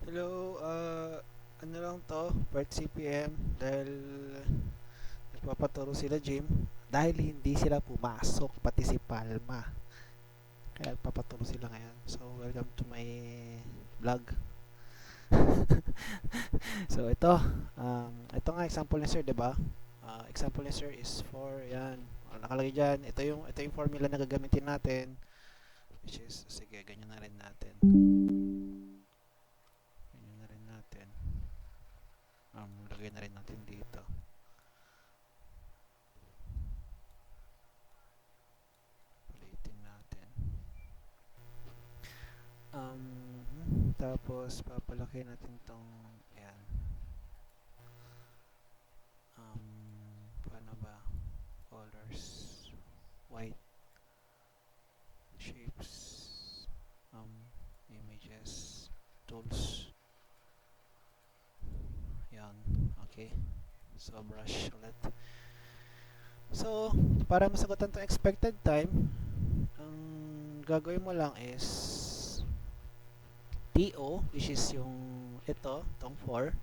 Hello, ano lang to, part CPM dahil nagpapaturo sila gym dahil hindi sila pumasok pati si Palma. Kaya nagpapaturo sila ngayon. So, welcome to my vlog. So, ito nga example ni Sir, 'di ba? Example ni Sir is for yan. Nakalagay diyan, ito yung formula na gagamitin natin, which is sige, ganyan na rin natin. Ganyan na rin natin. Lagay na rin natin dito. Ulitin natin. Tapos papalaki natin tong yan. Paano ba? Colors, white, shapes, images, tools. Yan. Okay. So brush ulit. So, para masagutan tong expected time, ang gagawin mo lang is TO, which is yung tong 4.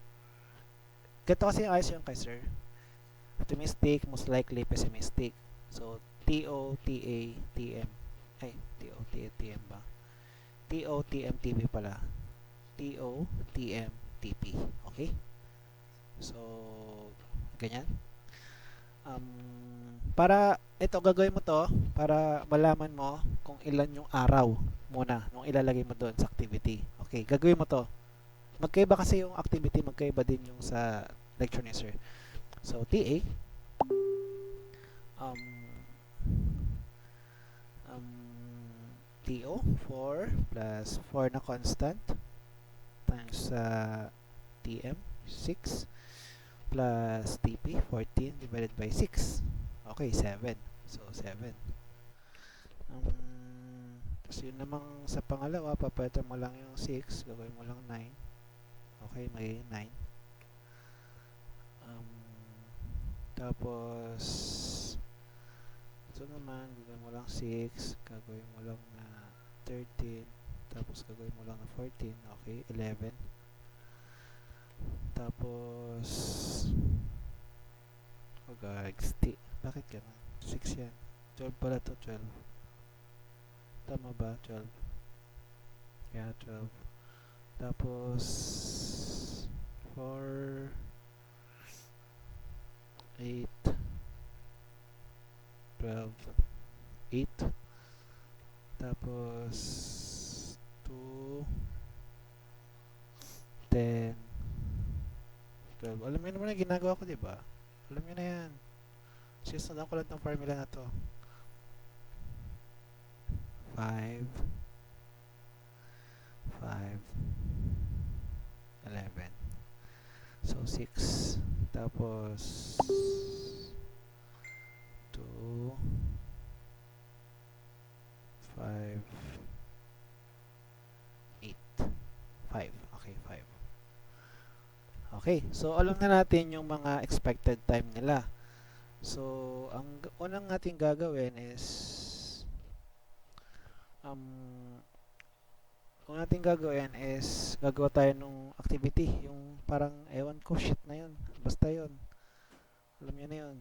Ganito kasi yung ayos yung kay sir. Optimistic, most likely pessimistic. So, TO, TA, TM. Ay, TO, TA, TM ba? TO, TM, TP pala. TO, TM, TP. Okay? So, ganyan. Para, ito, gagawin mo to para malaman mo kung ilan yung araw muna nung ilalagay mo doon sa activity. Okay, gagawin mo to. Magkaiba kasi yung activity, magkaiba din yung sa lecture ni sir. So, TA, um, um, TO, 4 plus 4 na constant times TM, 6 plus TP, 14 divided by 6. Okay, 7. So, 7. Tapos yun namang sa pangalawa, papalitan mo lang yung 6, gagawin mo lang 9. Okay, magiging 9. Tapos, ito naman, gagawin mo lang 6, gagawin mo lang na 13, tapos gagawin mo lang na 14, okay, 11. Tapos, oh guys, bakit gano'n? 6 yan. 12 pala to, 12. Tama ba? 12. Yeah, 12. Tapos, 4, 8, 12, 8. Tapos, 2, 10, 12. Alam mo naman yung ginagawa ko, di ba? Alam nyo na yan. Sinusundan ko lang itong formula na to. 5, 5, 11. So, 6. Tapos, 2, 5, 8. 5. Okay, 5. Okay, so alam na natin yung mga expected time nila. So, ang unang natin gagawin is kung natin gagawin is gagawa tayo ng activity, yung parang ewan ko, shit na yun, basta yun, alam niyo na yun.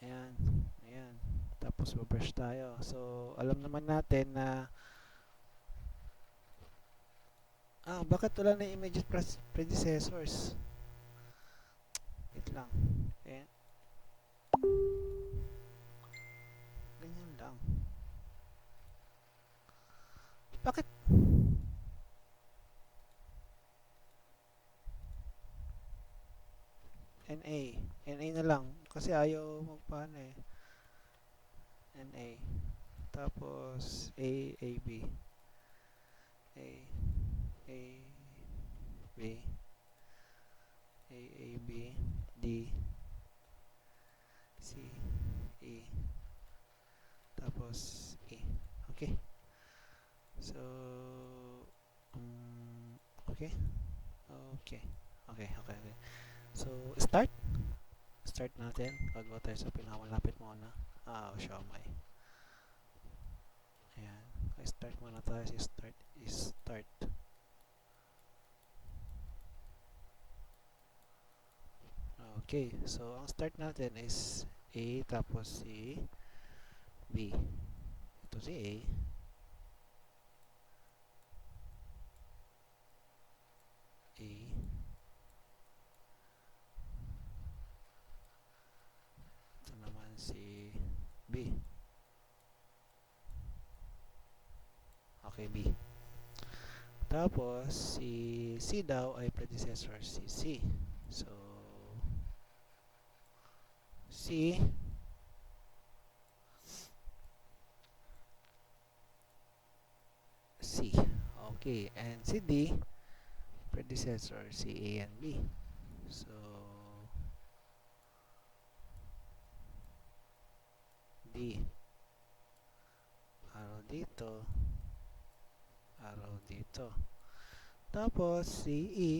Ayan, ayan, tapos babrush tayo. So alam naman natin na bakit wala na immediate predecessors? Wait lang. Ayan, ganyan lang. Bakit NA? NA na lang. Kasi ayaw magpaano eh. NA. Tapos A, A, B. A, A, B. A, A, B. D, C, E. Tapos E. Okay. So, okay. Okay. Okay, okay, okay. So, start. Start natin. Gagawa tayo sa pinakamalapit muna. Siomay. Ayan. Start muna tayo sa start is start. Okay, so ang start natin is A tapos si B. Ito si A. A. Ito naman si B. Okay, B. Tapos si C daw ay predecessor si C. So C C. Okay, and si D predecessor si A and B. So D, arrow dito, arrow dito. Tapos si E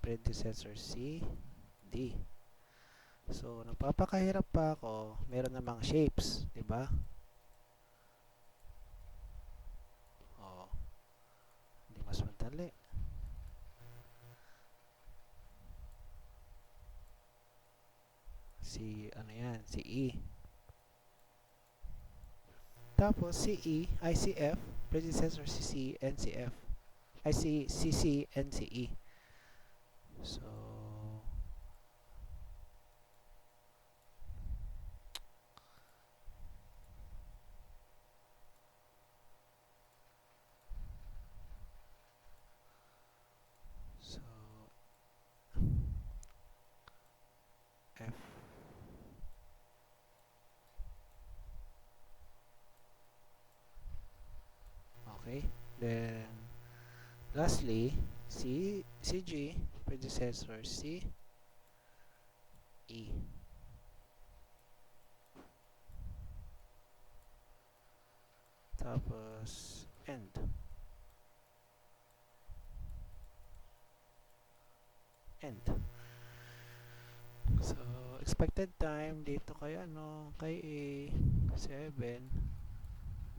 predecessor si D. So nagpapakahirap pa ako, meron namang shapes, 'di ba? Oh, hindi mas madali. Si ano 'yan, si E. Tapos si E ay si F, predecessor si C and si F. Ay si C and si E. So so F. Okay. Then lastly, si G predecessor si E. Tapos end. End. So expected time dito kay ano, kay A 7.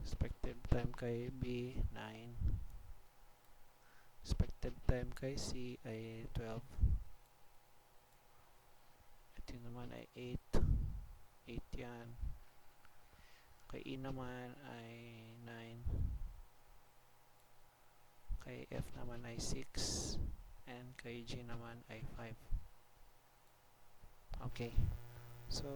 Expected time kay B 9. Expected time kay C ay 12. Ito naman ay 8. 8 yan. Kay E naman ay 9. Kay F naman ay 6. And kay G naman ay 5. Okay. So,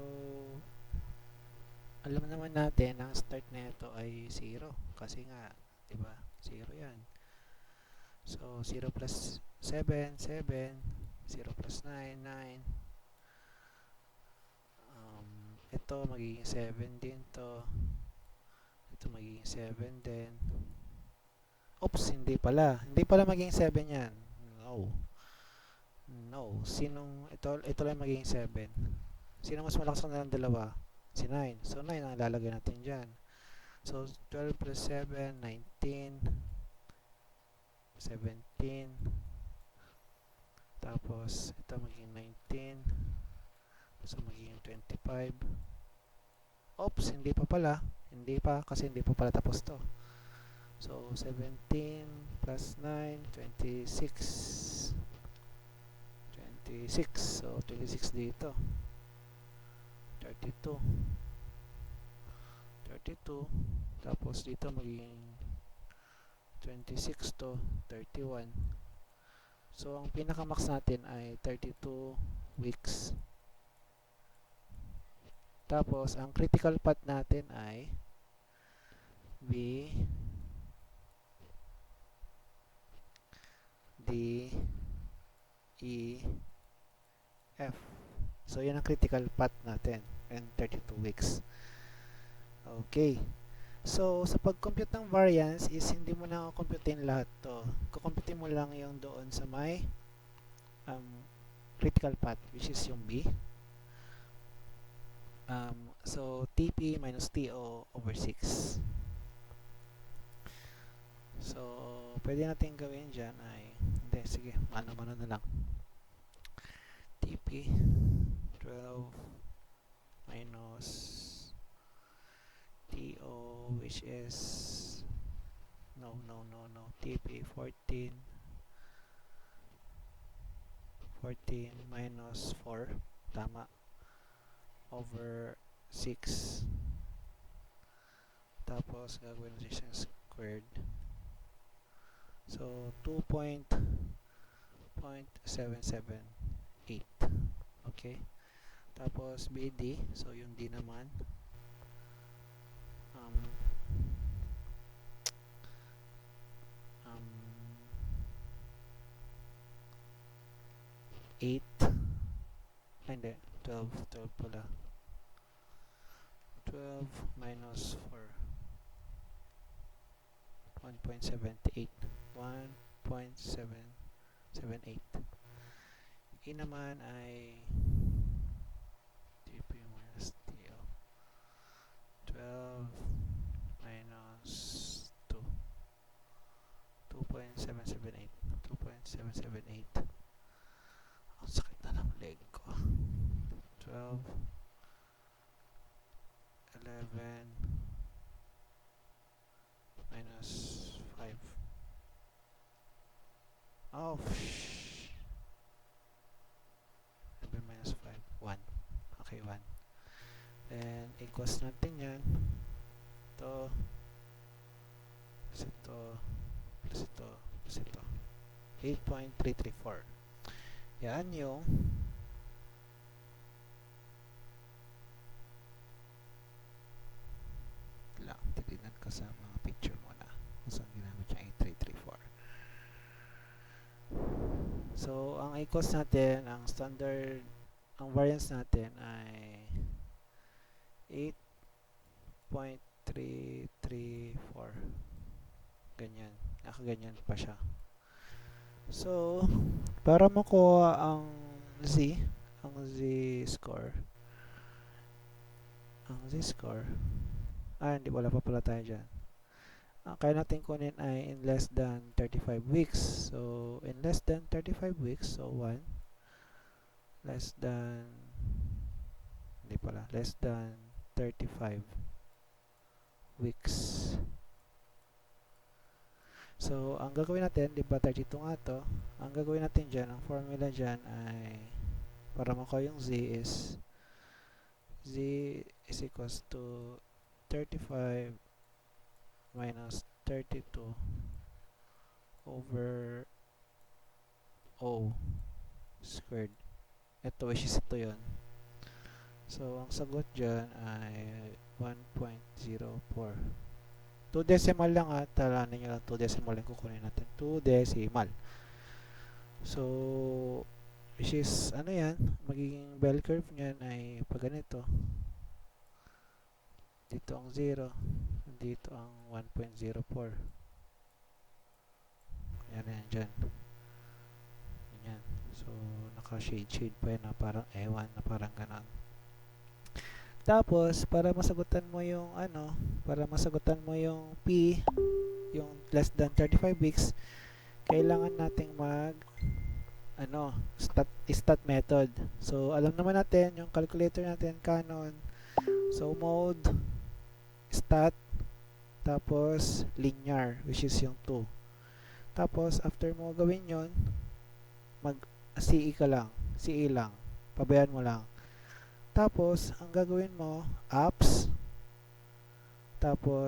alam naman natin ang start nito ay 0. Kasi nga, di ba? 0 yan. So, 0 plus 7, 7. 0 plus 9, 9. Ito, magiging 7 din to. Ito, magiging 7 din. Oops, hindi pala. Hindi pala magiging 7 yan. No. No. Ito lang magiging 7. Sino mas malakas na ng dalawa? Si 9. So, 9 ang ilalagay natin dyan. So, 12 plus 7, 19. 17. Tapos, ito magiging 19. So, magiging 25. Oops, hindi pa pala. Hindi pa, kasi hindi pa pala tapos to. So, 17 plus 9, 26. 26. So, 26 dito. 32. 32. Tapos, dito magiging 26 to 31. So, ang pinaka-max natin ay 32 weeks. Tapos, ang critical path natin ay B, D, E, F. So, yan ang critical path natin and 32 weeks. Okay. So, sa pag-compute ng variance is hindi mo na computein lahat to. Kukumputin mo lang yung doon sa may critical path, which is yung B. So, TP minus TO over 6. So, pwede natin gawin dyan ay, hindi, sige, mano-mano na lang. TP 12 minus TO, which is No. TP 14 minus 4. Tama. Over 6. Tapos, gagawin natin siyang squared. So, 2.778. Okay. Tapos, BD. So, yung D naman. Um, um, 8. Hindi. 12. 12 pala. 12 minus 4. 1.78. 1.778. E naman ay TP minus TL. 12 minus 2. 2.778. 2.778. Ang sakit na ng leg ko. 12 11 minus 5. Oh, 11 minus 5. 1. Okay, 1. Then, equals natin yan. Ito. Plus ito. Plus ito. Plus ito. 8.334. Yan yung lang. Titignan ko sa mga picture muna kung saan ginamit yung 8334. So, ang equals natin, ang standard, ang variance natin ay 8.334. Ganyan. Nakaganyan pa siya. So, para makuha ang Z score, hindi, wala pa pala tayo dyan. Ang kaya natin kunin ay in less than 35 weeks. So, in less than 35 weeks, so 1, less than 35 weeks. So, ang gagawin natin, di ba 32 nga to, ang gagawin natin dyan, ang formula dyan ay, para makuha yung Z is equals to 35 minus 32 over O squared. Ito, which is ito yun. So, ang sagot dyan ay 1.04. 2 decimal lang at talanin nyo lang 2 decimal yung kukunin natin. 2 decimal. So, which is, ano yan, magiging bell curve nyan ay pag ganito. Dito ang 0. Dito ang 1.04. Yan dyan. Yan. So, naka-shade pa yan na parang ewan na parang ganon. Tapos, para masagutan mo yung P, yung less than 35 weeks, kailangan nating stat method. So, alam naman natin, yung calculator natin, Canon. So, mode, stat, tapos linear, which is yung 2. Tapos, after mo gawin yon, CE lang. Pabayaan mo lang. Tapos, ang gagawin mo, apps, tapos,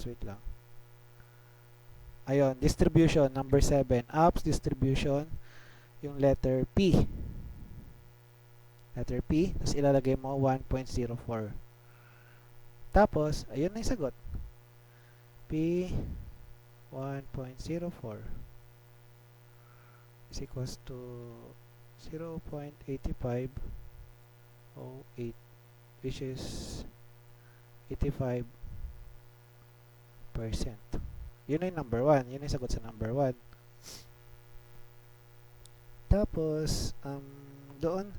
wait lang. Ayun, distribution, number 7. Apps, distribution, yung letter P. Tapos ilalagay mo 1.04. Tapos, ayun na yung sagot. P 1.04 is equals to 0.8508, which is 85%. Yun yung number 1. Yun yung sagot sa number 1. Tapos, doon,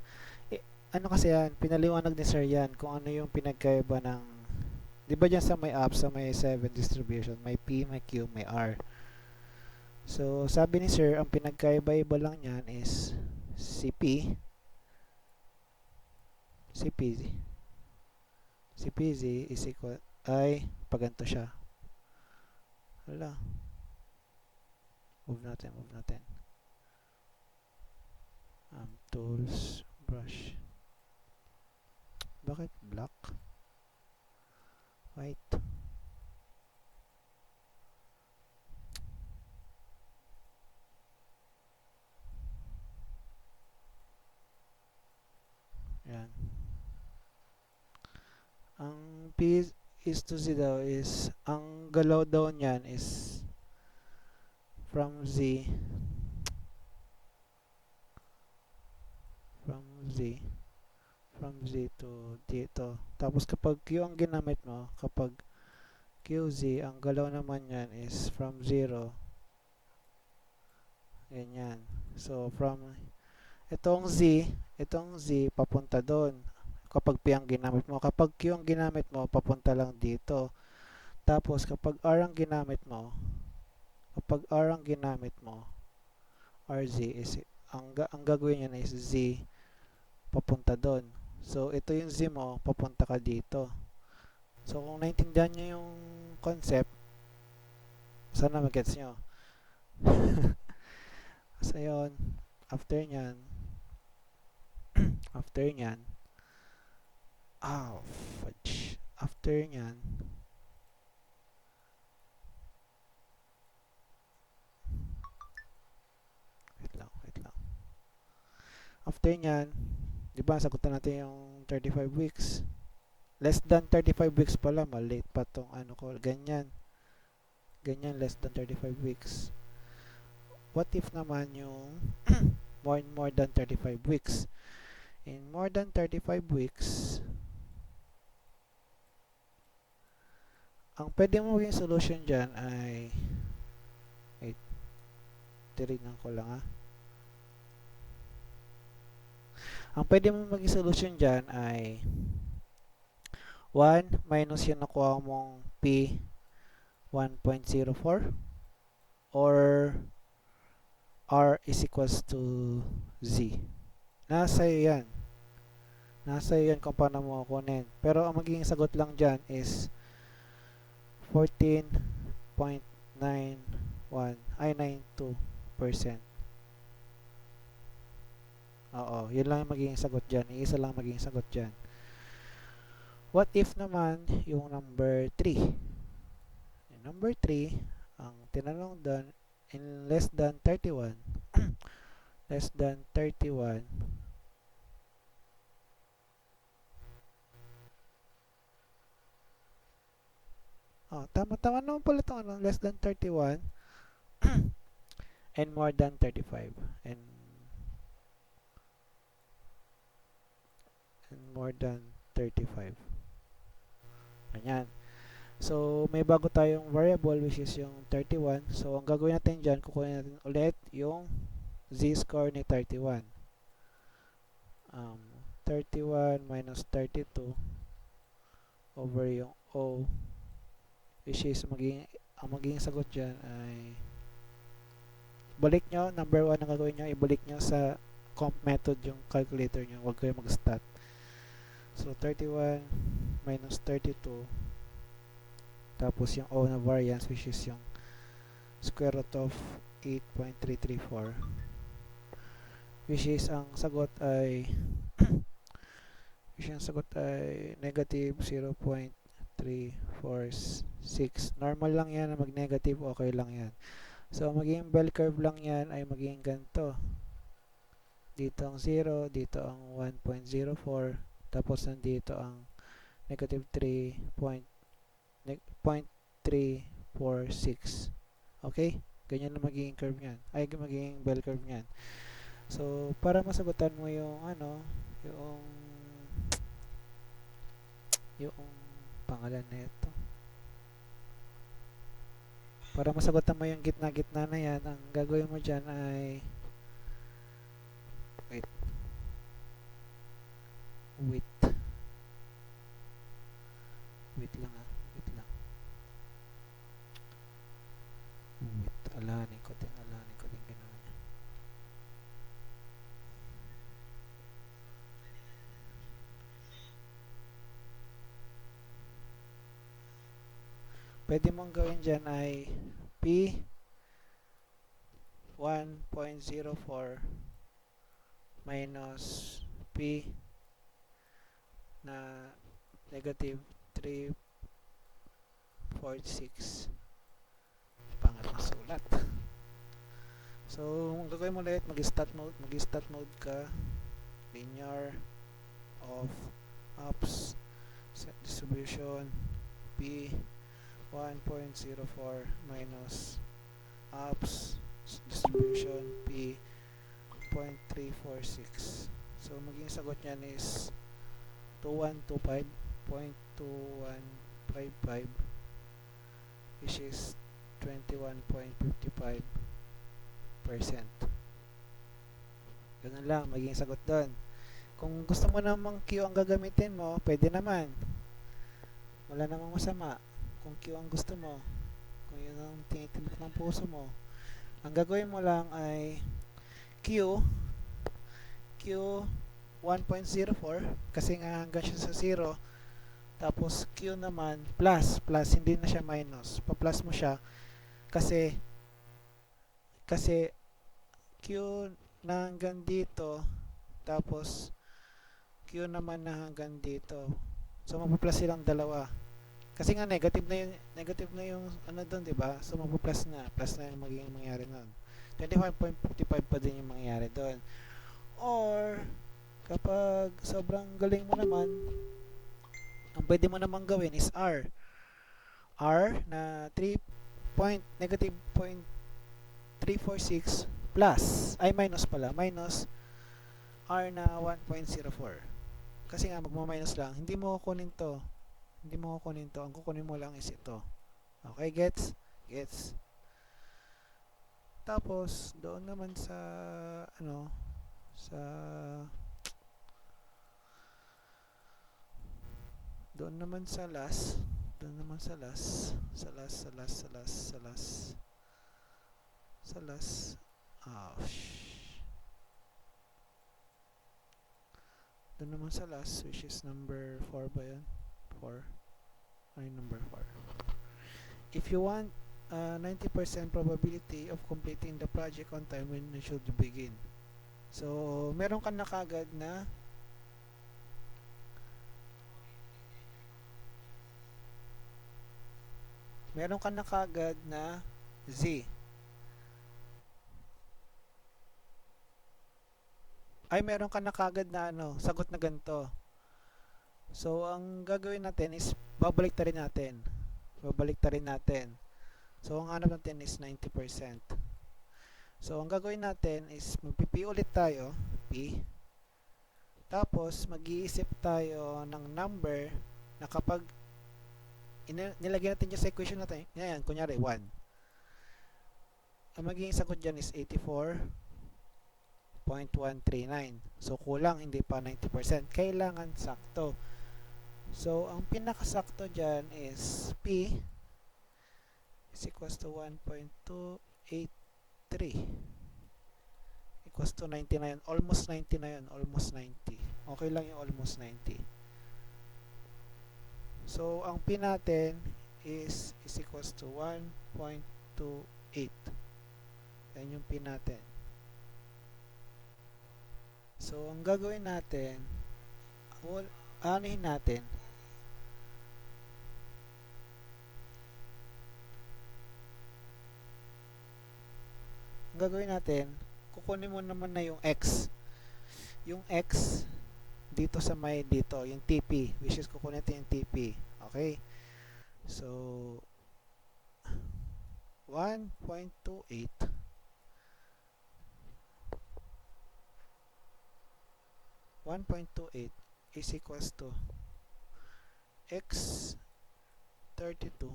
kasi yan, pinaliwanag ni Sir yan kung ano yung pinagkaiba ng, di ba dyan sa may up, sa may 7 distribution, may P, may Q, may R. So, sabi ni Sir, ang pinagkaiba-iba lang yan is si P, CPZ. CPZ is equal, ay, pag ganito siya. Hala. Move natin, move natin. Tools, brush. Bakit black? White. Yan. Ang P is to Z daw is, ang galaw daw niyan is from Z from Z to dito. Tapos kapag Q ang ginamit mo, kapag QZ, ang galaw naman yan is from 0, ganyan. So from itong Z papunta doon. Kapag P ang ginamit mo, kapag Q ang ginamit mo, papunta lang dito. Tapos kapag R ang ginamit mo, RZ is ang gagawin niya is Z papunta doon. So ito yung Z mo, papunta ka dito. So kung naintindihan niyo yung concept, sana mag-gets nyo. So yun, after nyan, fudge. After nyan, wait lang. After nyan, di ba, sagutan natin yung 35 weeks. Less than 35 weeks pala, malate pa tong ano ko, ganyan, less than 35 weeks. What if naman yung more than 35 weeks? In more than 35 weeks, ang pwede mo maging solution dyan ay, wait, tirignan ko lang ha. Ang pwede mo maging solution dyan ay 1 minus yung nakuha mong P 1.04 or R is equals to Z. Nasa iyo yan kung paano mo kunin. Pero ang magiging sagot lang dyan is 14.92%. Oo, yun lang yung magiging sagot dyan. Iisa lang magiging sagot dyan. What if naman yung number 3? Yung number 3, ang tinanong doon, in less than 31, less than 31, tama naman pala itong ano, less than 31 and more than 35 and more than 35. Ganyan. So, may bago tayong variable which is yung 31. So, ang gagawin natin dyan, kukunin natin ulit yung z-score ni 31. 31 minus 32 over yung O, which is ang magiging sagot dyan ay balik nyo, number 1 ang gagawin nyo, ibalik nyo sa comp method yung calculator nyo, huwag kayo mag-stat. So 31 minus 32, tapos yung O na variance which is yung square root of 8.334, which is ang sagot ay negative 0.346. Normal lang yan na mag-negative, okay lang yan. So magiging bell curve lang yan ay magiging ganito. Dito ang 0, dito ang 1.04, tapos nandito ang negative 3.346. Okay? Ganyan na magiging curve yan. Ay, magiging bell curve yan. So, para masagutan mo yung yung pangalan na ito. Para masagutan mo yung gitna-gitna na yan, ang gagawin mo dyan ay wait lang alahanin ko din ginawa niya. pwede mong gawin dyan ay P 1.04 minus P na negative 3.46. Pangat ng sulat. So, kung gagawin mo ulit, mag-stat mode ka, linear, of, ups, set distribution, P 1.04 minus ups distribution P 0.346. So, maging sagot niyan is 2125.2155, which is 21.55%. Ganun lang, maging sagot doon. Kung gusto mo namang Q ang gagamitin mo, pwede naman. Wala namang masama. Kung Q ang gusto mo, kung yun ang tinitibok ng puso mo, ang gagawin mo lang ay Q 1.04 kasi nga hanggang siya sa 0, tapos Q naman plus, hindi na siya minus, pa-plus mo siya kasi Q na hanggang dito, tapos Q naman na hanggang dito, so magpa-plus silang dalawa kasi nga negative na yung ano doon, di ba? So magpa-plus na yung magiging mangyari noon. 25.55 pa din yung mangyari doon. Or kapag sobrang galing mo naman, ang pwede mo namang gawin is R na negative 0.346 plus, minus R na 1.04. Kasi nga magma-minus lang, hindi mo kukunin to, ang kukunin mo lang is ito. Okay, gets? Tapos doon naman sa last, which is number 4 ba yan? 4. Ay, number 4. If you want 90% probability of completing the project on time, when should you begin? So, meron ka na kagad na Z. Meron ka na kagad na sagot na ganito. So, ang gagawin natin is babalik ta rin natin. So, ang hanap natin is 90%. So, ang gagawin natin is magpipi ulit tayo, P. Tapos, mag-iisip tayo ng number na kapag nilagyan natin dyan sa equation natin, yan, kunyari 1. Ang magiging sagot dyan is 84.139. So, kulang, hindi pa 90%. Kailangan sakto. So, ang pinakasakto dyan is P is equals to 1.283 equals to 99. Almost 90 na yun. Almost 90. Okay lang yung almost 90. So, ang P natin is equals to 1.28. Yan yung P natin. So, ang gagawin natin, anuhin natin, kukunin mo naman na yung X. Yung X dito sa dito, yung TP, which is kukunin natin yung TP. Okay? So, 1.28 is equals to X 32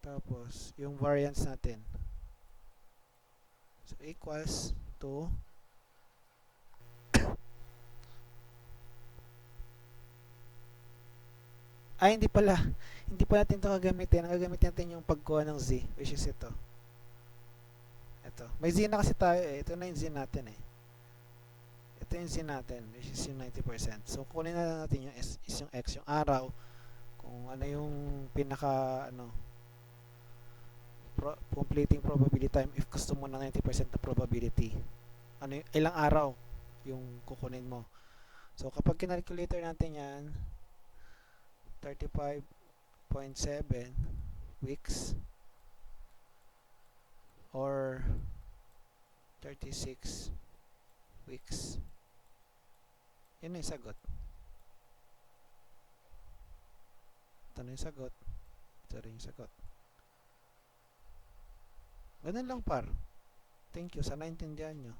tapos yung variance natin, so equals to hindi pa natin ito gagamitin. Ang gagamitin natin yung pagkuha ng Z, which is ito. May Z na kasi tayo ito na yung Z natin Ito yung Z natin, which is yung 90%. So kunin na lang natin yung X, yung araw. Kung ano yung pinaka completing probability time if gusto mo ng 90% na probability. Ilang araw yung kukunin mo. So kapag kinalculator natin yan, 35.7 weeks or 36 weeks. Yun na yung sagot. Ito na yung sagot. Ito rin yung sagot. Ganun lang par. Thank you. Sana intindihan nyo.